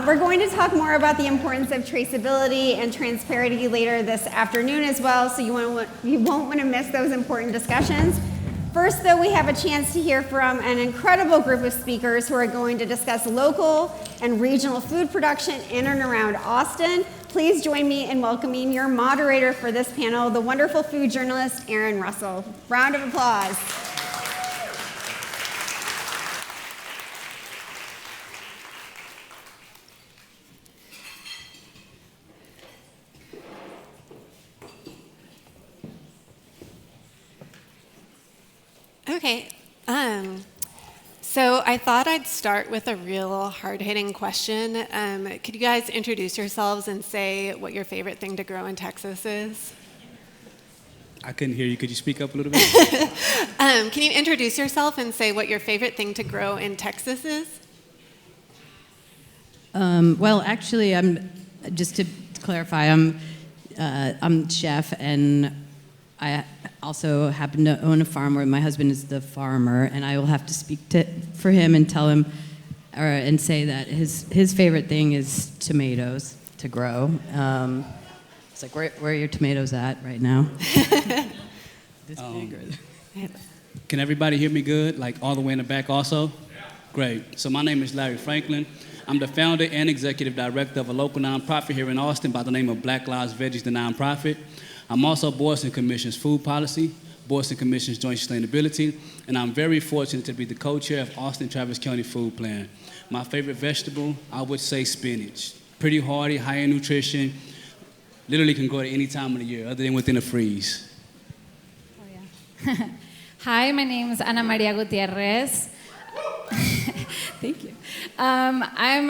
We're going to talk more about the importance of traceability and transparency later this afternoon as well, so you won't want to miss those important discussions. First, though, we have a chance to hear from an incredible group of speakers who are going to discuss local and regional food production in and around Austin. Please join me in welcoming your moderator for this panel, the wonderful food journalist, Erin Russell. Round of applause. Okay, so I thought I'd start with a real hard-hitting question. Could you guys introduce yourselves and say what your favorite thing to grow in Texas is? I couldn't hear you. Could you speak up a little bit? Can you introduce yourself and say what your favorite thing to grow in Texas is? Well, actually, just to clarify, I'm chef, and I also happen to own a farm where my husband is the farmer, and I will have to speak for him and tell him, and say that his favorite thing is tomatoes to grow. It's like, where are your tomatoes at right now? This big or... Can everybody hear me good, like all the way in the back also? Yeah. Great. So my name is Larry Franklin. I'm the founder and executive director of a local nonprofit here in Austin by the name of Black Lives Veggies, the nonprofit. I'm also Boards and Commissions Food Policy, Boards and Commissions Joint Sustainability, and I'm very fortunate to be the co-chair of Austin-Travis County Food Plan. My favorite vegetable, I would say spinach. Pretty hardy, high in nutrition, literally can grow at any time of the year other than within a freeze. Oh, yeah. Hi, my name is Anamaría Gutierrez. Thank you. I'm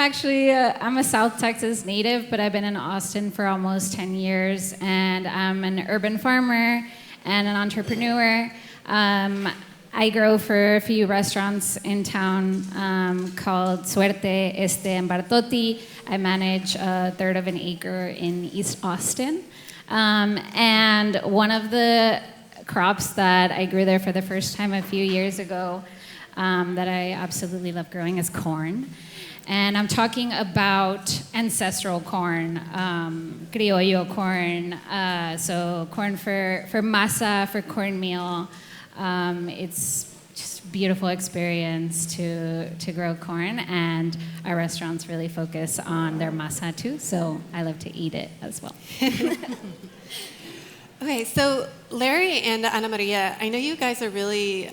a South Texas native, but I've been in Austin for almost 10 years, and I'm an urban farmer and an entrepreneur. I grow for a few restaurants in town called Suerte, Este, and Bartoti. I manage a third of an acre in East Austin. And one of the crops that I grew there for the first time a few years ago that I absolutely love growing is corn. And I'm talking about ancestral corn, criollo corn, so corn for masa, for cornmeal. It's just a beautiful experience to grow corn, and our restaurants really focus on their masa too, so I love to eat it as well. Okay, so Larry and Anamaría, I know you guys are really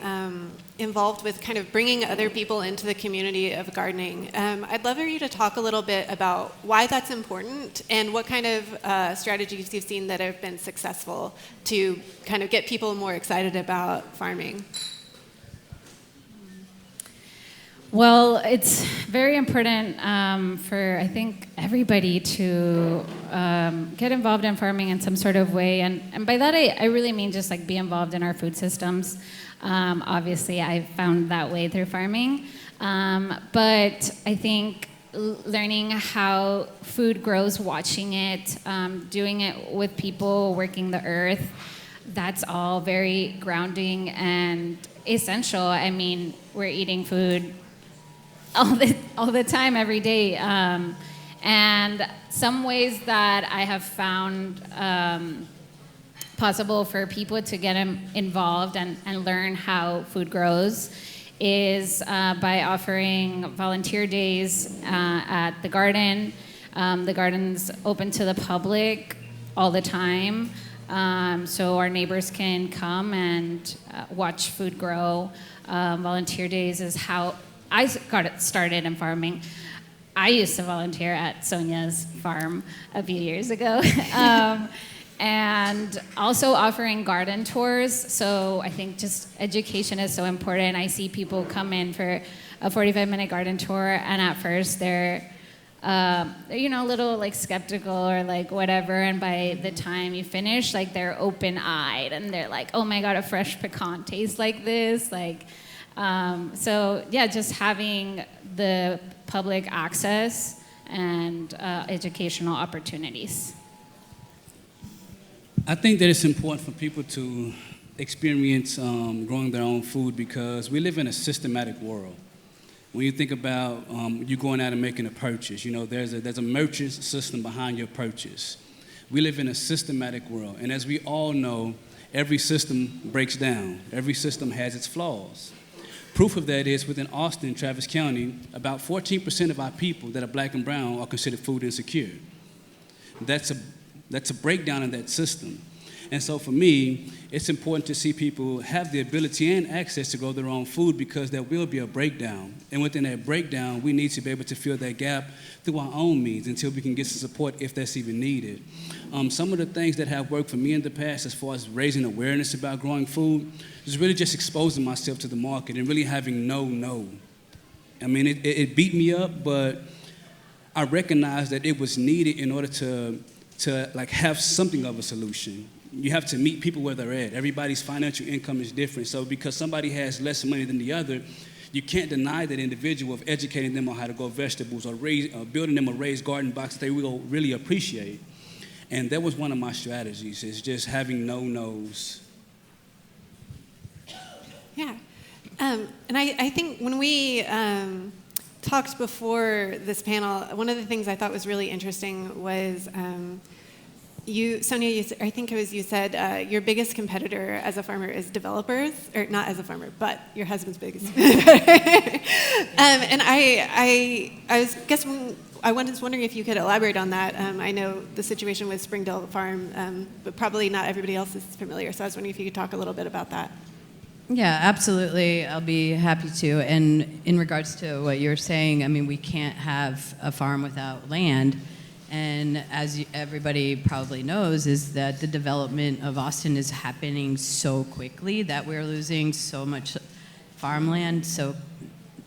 involved with kind of bringing other people into the community of gardening. I'd love for you to talk a little bit about why that's important and what kind of strategies you've seen that have been successful to kind of get people more excited about farming. Well, it's very important for, I think, everybody to get involved in farming in some sort of way. And by that, I really mean just like be involved in our food systems. Obviously, I found that way through farming. But I think learning how food grows, watching it, doing it with people, working the earth, that's all very grounding and essential. I mean, we're eating food all the time, every day. And some ways that I have found possible for people to get involved and learn how food grows is by offering volunteer days at the garden. The garden's open to the public all the time, so our neighbors can come and watch food grow. Volunteer days is how I got it started in farming. I used to volunteer at Sonya's farm a few years ago. And also offering garden tours. So I think just education is so important. I see people come in for a 45-minute garden tour, and at first they're a little like skeptical or like whatever, and by the time you finish, like they're open-eyed and they're like, oh my God, a fresh pecan tastes like this, like. So yeah, just having the public access and educational opportunities. I think that it's important for people to experience growing their own food because we live in a systematic world. when you think about you going out and making a purchase, you know, there's a merchant system behind your purchase. We live in a systematic world, and as we all know, every system breaks down. Every system has its flaws. Proof of that is within Austin, Travis County, about 14% of our people that are black and brown are considered food insecure. That's a breakdown in that system. And so for me, it's important to see people have the ability and access to grow their own food, because there will be a breakdown. And within that breakdown, we need to be able to fill that gap through our own means until we can get some support if that's even needed. Some of the things that have worked for me in the past as far as raising awareness about growing food is really just exposing myself to the market and really having no. I mean, it beat me up, but I recognized that it was needed in order to like have something of a solution. You have to meet people where they're at. Everybody's financial income is different. So because somebody has less money than the other, you can't deny that individual of educating them on how to grow vegetables or building them a raised garden box that they will really appreciate. And that was one of my strategies, is just having no-nos. Yeah. And I think when we talked before this panel, one of the things I thought was really interesting was Sonya, I think it was you said your biggest competitor as a farmer is developers, or not as a farmer, but your husband's biggest competitor. And I was wondering if you could elaborate on that. I know the situation with Springdale Farm, but probably not everybody else is familiar. So I was wondering if you could talk a little bit about that. Yeah, absolutely. I'll be happy to. And in regards to what you're saying, I mean, we can't have a farm without land. And as everybody probably knows, is that the development of Austin is happening so quickly that we're losing so much farmland. So,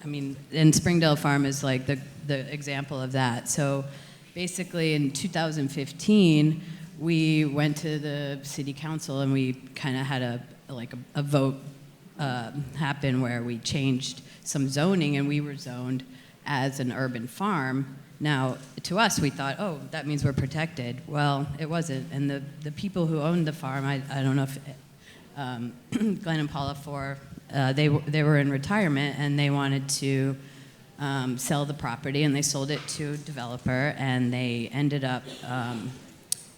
I mean, and Springdale Farm is like the example of that. So basically in 2015, we went to the city council and we kind of had a vote happen where we changed some zoning, and we were zoned as an urban farm. Now, to us, we thought, oh, that means we're protected. Well, it wasn't. And the people who owned the farm, I don't know if Glenn and Paula they were in retirement, and they wanted to sell the property, and they sold it to a developer, and they ended up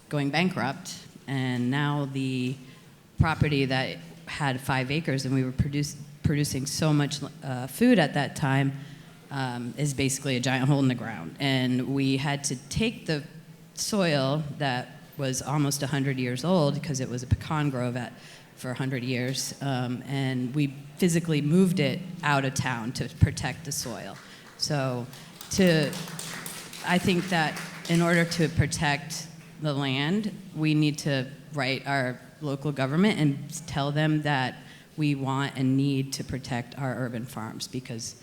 going bankrupt. And now the property that had 5 acres, and we were producing so much food at that time, is basically a giant hole in the ground. And we had to take the soil that was almost 100 years old, because it was a pecan grove for 100 years, and we physically moved it out of town to protect the soil. So I think that in order to protect the land, we need to write our local government and tell them that we want and need to protect our urban farms, because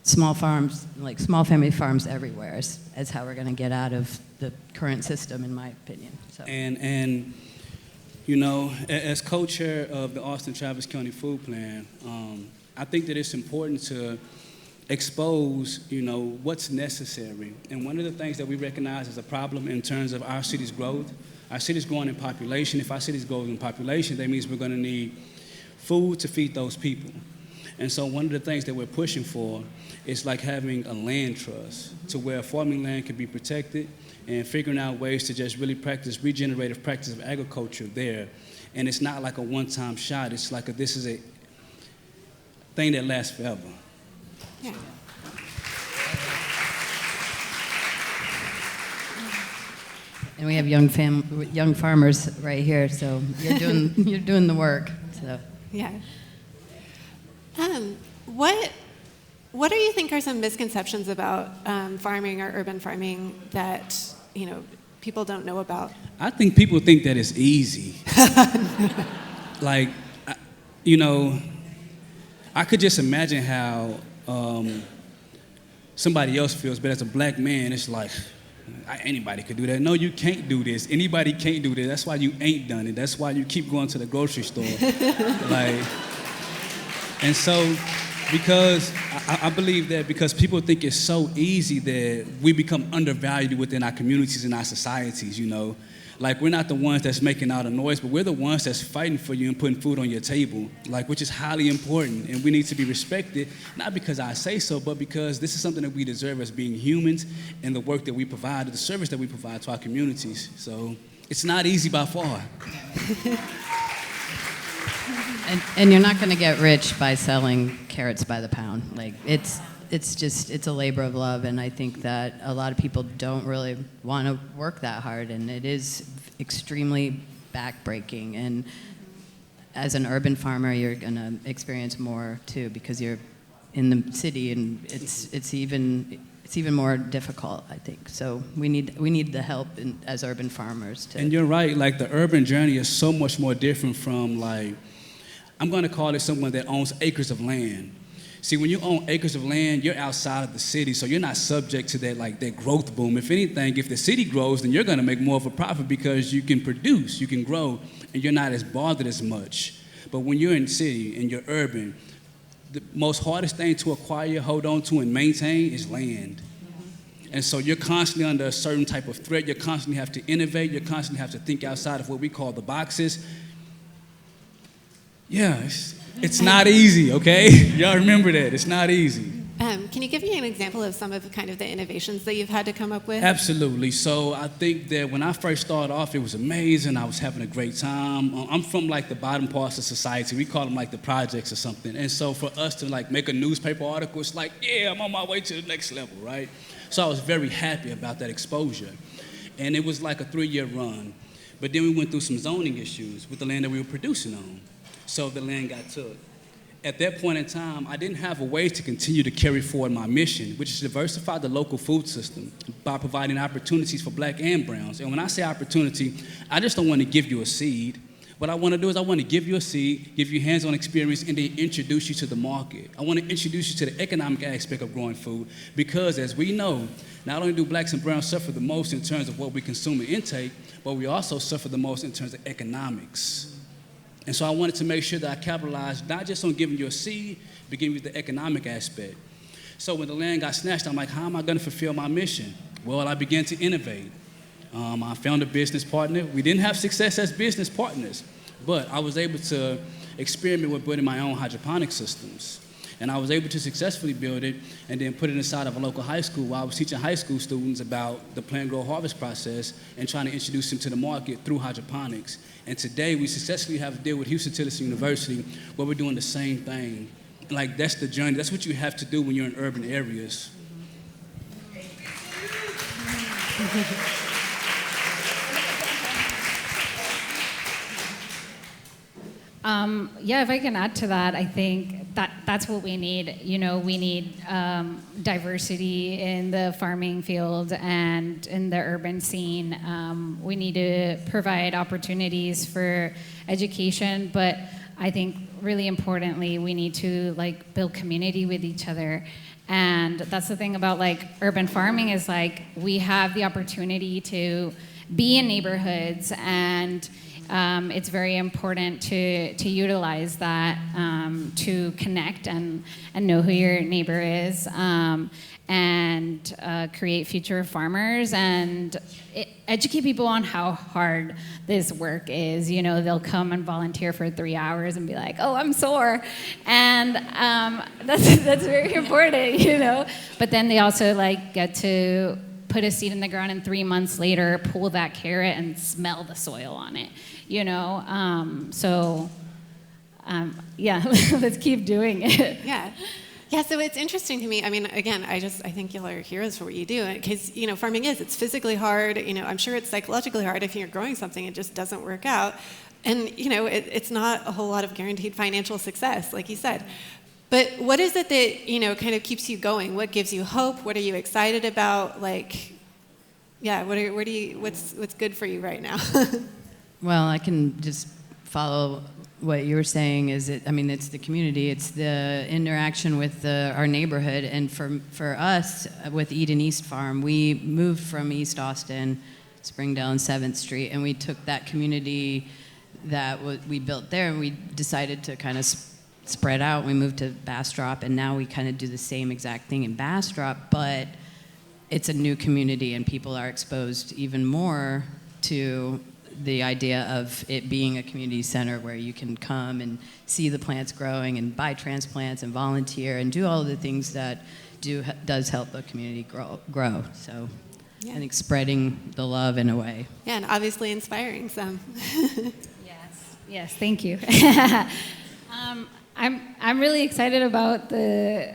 small farms, like small family farms everywhere, is how we're going to get out of the current system, in my opinion. So. And you know, as co-chair of the Austin Travis County Food Plan, I think that it's important to expose, you know, what's necessary. And one of the things that we recognize as a problem in terms of our city's growth, our city's growing in population. If our city's growing in population, that means we're going to need food to feed those people. And so one of the things that we're pushing for is like having a land trust to where farming land can be protected, and figuring out ways to just really practice regenerative practice of agriculture there. And it's not like a one-time shot. It's like this is a thing that lasts forever. Yeah. And we have young farmers right here, so you're doing the work. So. Yeah. What do you think are some misconceptions about farming or urban farming that, you know, people don't know about? I think people think that it's easy. Like, you know, I could just imagine how somebody else feels, but as a black man, it's like, anybody could do that. No, you can't do this. Anybody can't do this. That's why you ain't done it. That's why you keep going to the grocery store. Like, and so Because I believe that because people think it's so easy that we become undervalued within our communities and our societies, you know. Like, we're not the ones that's making all the noise, but we're the ones that's fighting for you and putting food on your table, like, which is highly important, and we need to be respected, not because I say so, but because this is something that we deserve as being humans and the work that we provide, the service that we provide to our communities. So it's not easy by far. And you're not going to get rich by selling carrots by the pound. Like, it's a labor of love, and I think that a lot of people don't really want to work that hard, and it is extremely backbreaking. And as an urban farmer, you're going to experience more too, because you're in the city, and it's even more difficult, I think. So we need the help as urban farmers to. And you're right. Like, the urban journey is so much more different from, like, I'm going to call it someone that owns acres of land. See, when you own acres of land, you're outside of the city, so you're not subject to that growth boom. If anything, if the city grows, then you're going to make more of a profit because you can produce, you can grow, and you're not as bothered as much. But when you're in the city and you're urban, the most hardest thing to acquire, hold on to, and maintain is land. And so you're constantly under a certain type of threat. You constantly have to innovate. You constantly have to think outside of what we call the boxes. Yeah, it's not easy, okay? Y'all remember that. It's not easy. Can you give me an example of some of kind of the innovations that you've had to come up with? Absolutely. So I think that when I first started off, it was amazing. I was having a great time. I'm from like the bottom parts of society. We call them like the projects or something. And so for us to like make a newspaper article, it's like, yeah, I'm on my way to the next level, right? So I was very happy about that exposure. And it was like a 3-year run. But then we went through some zoning issues with the land that we were producing on. So the land got took. At that point in time, I didn't have a way to continue to carry forward my mission, which is to diversify the local food system by providing opportunities for black and browns. And when I say opportunity, I just don't want to give you a seed. What I want to do is I want to give you a seed, give you hands-on experience, and then introduce you to the market. I want to introduce you to the economic aspect of growing food because, as we know, not only do blacks and browns suffer the most in terms of what we consume and intake, but we also suffer the most in terms of economics. And so I wanted to make sure that I capitalized not just on giving you a seed, but giving you the economic aspect. So when the land got snatched, I'm like, how am I going to fulfill my mission? Well, I began to innovate. I found a business partner. We didn't have success as business partners, but I was able to experiment with building my own hydroponic systems. And I was able to successfully build it and then put it inside of a local high school while I was teaching high school students about the plant grow harvest process and trying to introduce them to the market through hydroponics. And today we successfully have a deal with Huston-Tillotson University where we're doing the same thing. Like, that's the journey. That's what you have to do when you're in urban areas. Yeah, if I can add to that, I think that's what we need. You know, we need diversity in the farming field and in the urban scene. We need to provide opportunities for education, but I think really importantly, we need to like build community with each other. And that's the thing about like urban farming is like we have the opportunity to be in neighborhoods, and it's very important to utilize that to connect and know who your neighbor is, and create future farmers and educate people on how hard this work is. You know, they'll come and volunteer for 3 hours and be like, oh, I'm sore. And that's very important, you know. But then they also like get to put a seed in the ground and 3 months later pull that carrot and smell the soil on it, you know. Yeah, let's keep doing it. Yeah, so it's interesting to me. I mean, again, I think y'all are heroes for what you do, because, you know, farming it's physically hard. You know, I'm sure it's psychologically hard if you're growing something, it just doesn't work out. And, you know, it's not a whole lot of guaranteed financial success, like you said. But what is it that, you know, kind of keeps you going? What gives you hope? What are you excited about? Like, yeah, what's good for you right now? Well, I can just follow what you were saying. It's the community, it's the interaction with our neighborhood. And for us, with Eden East Farm, we moved from East Austin, Springdale and 7th Street, and we took that community that we built there, and we decided to kind of spread out. We moved to Bastrop, and now we kind of do the same exact thing in Bastrop, but it's a new community, and people are exposed even more to the idea of it being a community center where you can come and see the plants growing and buy transplants and volunteer and do all of the things that does help a community grow. So Yeah. I think spreading the love in a way. Yeah, and obviously inspiring some. Yes, thank you. I'm really excited about the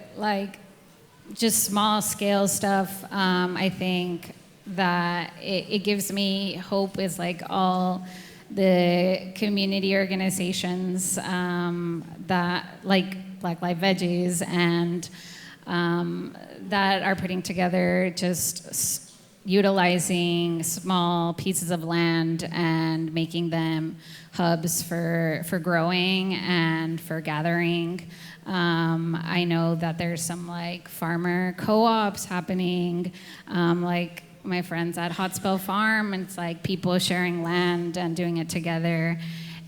just small scale stuff. I think that it gives me hope is all the community organizations that Black Lives Veggies and that are putting together just utilizing small pieces of land and making them hubs for growing and for gathering. I know that there's some farmer co-ops happening, like my friends at Hot Spell Farm, and it's people sharing land and doing it together.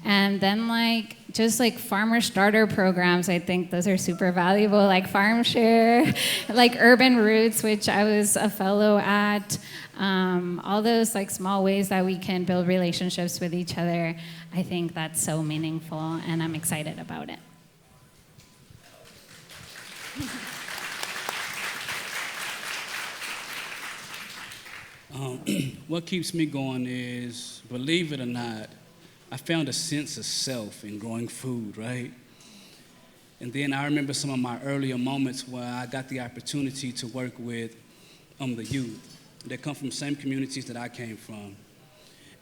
And then just farmer starter programs, I think those are super valuable, like Farm Share, Urban Roots, which I was a fellow at. All those small ways that we can build relationships with each other. I think that's so meaningful, and I'm excited about it. What keeps me going is, believe it or not, I found a sense of self in growing food, right? And then I remember some of my earlier moments where I got the opportunity to work with the youth that come from the same communities that I came from.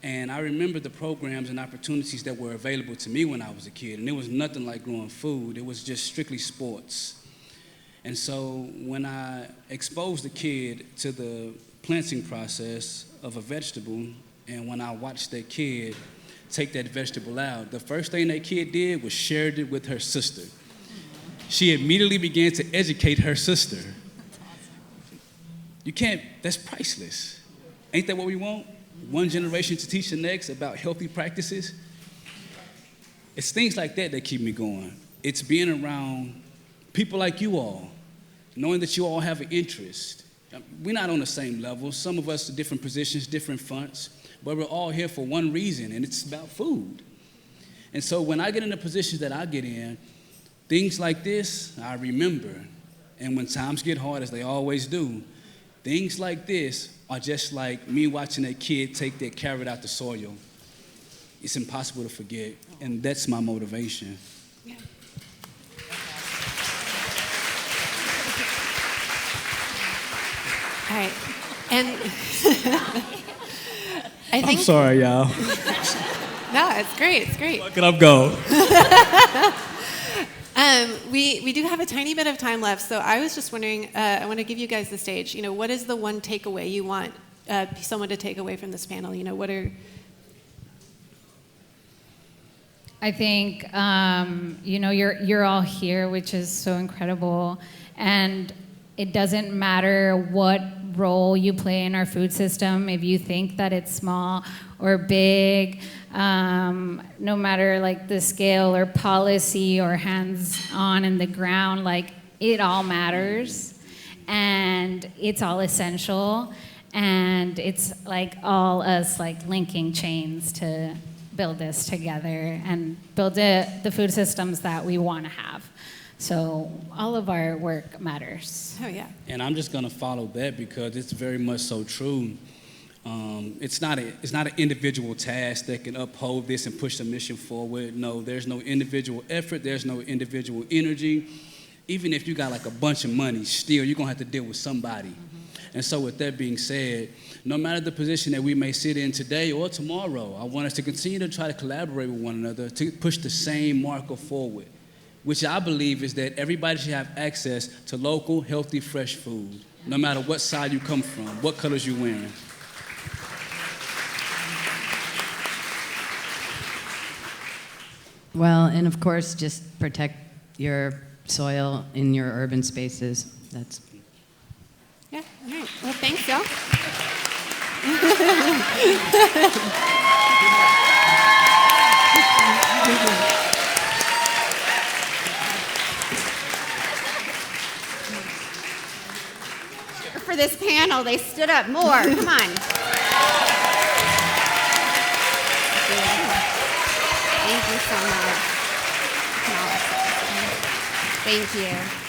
And I remember the programs and opportunities that were available to me when I was a kid. And it was nothing like growing food. It was just strictly sports. And so when I exposed the kid to the planting process of a vegetable, and when I watched that kid take that vegetable out, the first thing that kid did was shared it with her sister. She immediately began to educate her sister. You can't, that's priceless. Ain't that what we want? One generation to teach the next about healthy practices. It's things like that that keep me going. It's being around people like you all, knowing that you all have an interest. We're not on the same level. Some of us are different positions, different fronts, but we're all here for one reason, and it's about food. And so when I get in the positions that I get in, things like this, I remember. And when times get hard, as they always do, things like this are just like me watching a kid take that carrot out the soil. It's impossible to forget, and that's my motivation. Yeah. All right, and I think. I'm sorry, y'all. No, it's great. It's great. Fuck it up, go. We do have a tiny bit of time left, so I was just wondering. I want to give you guys the stage. What is the one takeaway you want someone to take away from this panel? What are? I think you're all here, which is so incredible, and it doesn't matter what role you play in our food system. If you think that it's small or big, no matter the scale or policy or hands-on in the ground, it all matters, and it's all essential, and it's all us linking chains to build this together and build the food systems that we want to have. So all of our work matters. Oh yeah. And I'm just gonna follow that because it's very much so true. It's not an individual task that can uphold this and push the mission forward. No, there's no individual effort. There's no individual energy. Even if you got a bunch of money, still you're gonna have to deal with somebody. Mm-hmm. And so with that being said, no matter the position that we may sit in today or tomorrow, I want us to continue to try to collaborate with one another to push the same marker forward, which I believe is that everybody should have access to local, healthy, fresh food, no matter what side you come from, what colors you're wearing. Well, and of course, just protect your soil in your urban spaces. That's. Yeah. All right. Well, thanks, y'all. for this panel. They stood up more. Come on. Thank you so much. Thank you.